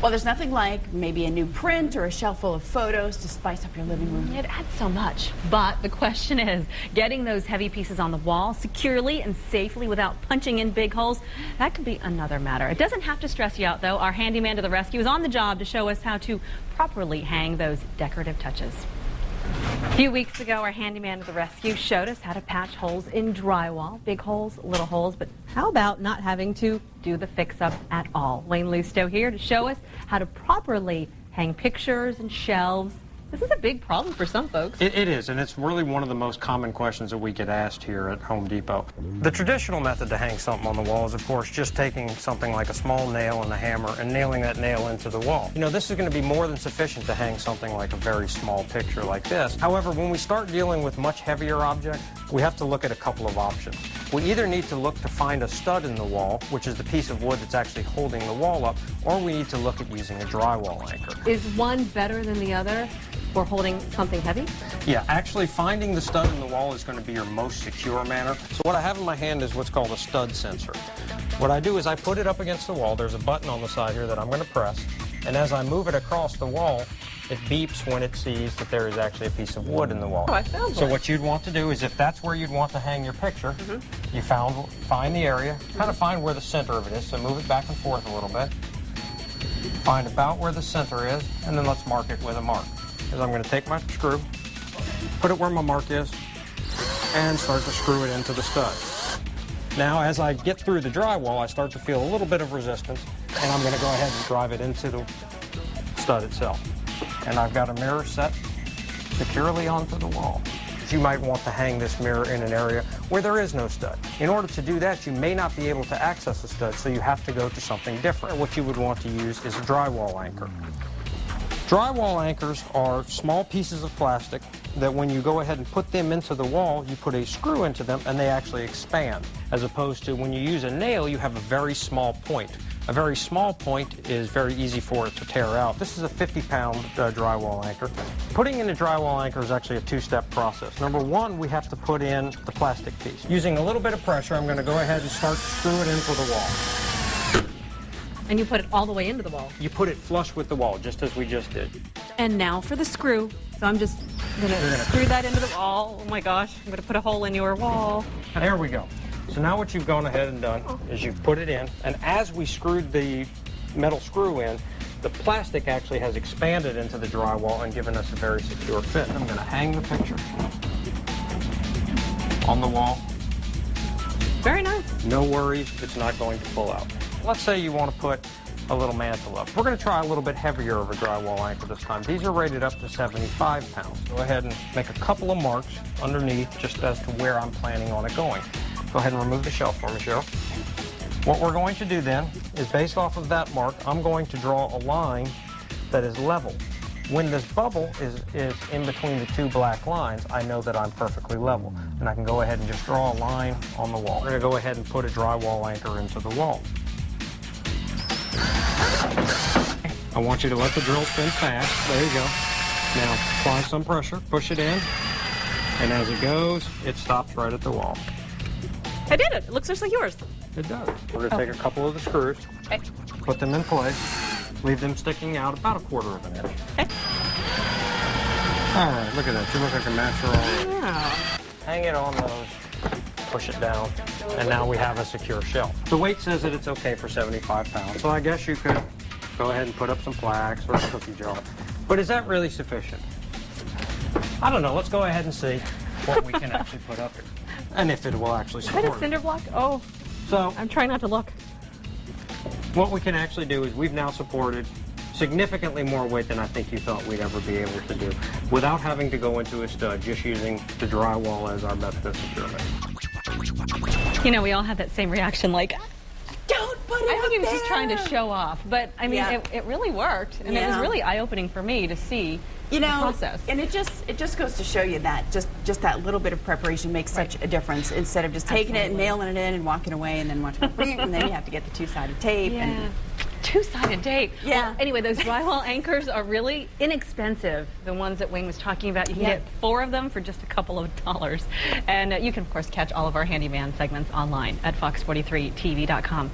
Well, there's nothing like maybe a new print or a shelf full of photos to spice up your living room. It adds so much. But the question is, getting those heavy pieces on the wall securely and safely without punching in big holes, that could be another matter. It doesn't have to stress you out, though. Our handyman to the rescue is on the job to show us how to properly hang those decorative touches. A few weeks ago, our handyman to the rescue showed us how to patch holes in drywall. Big holes, little holes, but how about not having to do the fix-up at all? Wayne Lusto here to show us how to properly hang pictures and shelves. This is a big problem for some folks. It is, and it's really one of the most common questions that we get asked here at Home Depot. The traditional method to hang something on the wall is, of course, just taking something like a small nail and a hammer and nailing that nail into the wall. You know, this is going to be more than sufficient to hang something like a very small picture like this. However, when we start dealing with much heavier objects, we have to look at a couple of options. We either need to look to find a stud in the wall, which is the piece of wood that's actually holding the wall up, or we need to look at using a drywall anchor. Is one better than the other for holding something heavy? Yeah, actually finding the stud in the wall is going to be your most secure manner. So what I have in my hand is what's called a stud sensor. What I do is I put it up against the wall. There's a button on the side here that I'm going to press, and as I move it across the wall, it beeps when it sees that there is actually a piece of wood in the wall. Oh, I found So one. what you'd want to do is, if that's where you'd want to hang your picture, you find the area, kind of find where the center of it is, so move it back and forth a little bit. Find about where the center is, and then let's mark it with a mark. Is I'm going to take my screw, put it where my mark is, and start to screw it into the stud. Now, as I get through the drywall, I start to feel a little bit of resistance, and I'm going to go ahead and drive it into the stud itself. And I've got a mirror set securely onto the wall. You might want to hang this mirror in an area where there is no stud. In order to do that, you may not be able to access a stud, so you have to go to something different. What you would want to use is a drywall anchor. Drywall anchors are small pieces of plastic that when you go ahead and put them into the wall, you put a screw into them and they actually expand. As opposed to when you use a nail, you have a very small point. A very small point is very easy for it to tear out. This is a 50-pound drywall anchor. Putting in a drywall anchor is actually a two-step process. Number one, we have to put in the plastic piece. Using a little bit of pressure, I'm going to go ahead and start to screw it into the wall. And you put it all the way into the wall. You put it flush with the wall, just as we just did. And now for the screw. So I'm just going to screw that into the wall. Oh my gosh, I'm going to put a hole in your wall. There we go. So now what you've gone ahead and done is you've put it in, and as we screwed the metal screw in, the plastic actually has expanded into the drywall and given us a very secure fit. I'm going to hang the picture on the wall. Very nice. No worries, it's not going to pull out. Let's say you want to put a little mantle up. We're going to try a little bit heavier of a drywall anchor this time. These are rated up to 75 pounds. Go ahead and make a couple of marks underneath just as to where I'm planning on it going. Go ahead and remove the shelf for me, Cheryl. What we're going to do then is, based off of that mark, I'm going to draw a line that is level. When this bubble is in between the two black lines, I know that I'm perfectly level. And I can go ahead and just draw a line on the wall. We're going to go ahead and put a drywall anchor into the wall. I want you to let the drill spin fast. There you go. Now apply some pressure, push it in, and as it goes, it stops right at the wall. I did it. It looks just like yours. It does. We're going to take a couple of the screws, put them in place, leave them sticking out about a quarter of an inch. Okay. All right, look at that. You look like a master already. Yeah. Hang it on those, push it down, and now we have a secure shelf. The weight says that it's okay for 75 pounds, so I guess you could go ahead and put up some flax or a cookie jar. But is that really sufficient? I don't know. Let's go ahead and see what we can actually put up here, and if it will actually Is support that a it. cinder block? Oh, So I'm trying not to look. what we can actually do is we've now supported significantly more weight than I think you thought we'd ever be able to do without having to go into a stud, just using the drywall as our method of securement. You know, we all had that same reaction, like, Don't put it I think he was up just trying to there. show off. But, I mean, Yeah. it really worked. And it was Yeah. really eye-opening for me to see You the know, process. and it just goes to show you that just that little bit of preparation makes such a difference, instead of just taking it and Absolutely. nailing it in and walking away and then watching it breathe, and then you have to get the two-sided tape. Yeah. And Two-sided tape. Yeah. Well, anyway, those drywall anchors are really inexpensive. The ones that Wayne was talking about, you can Yeah. get 4 of them for just a couple of dollars. And you can, of course, catch all of our Handyman segments online at fox43tv.com.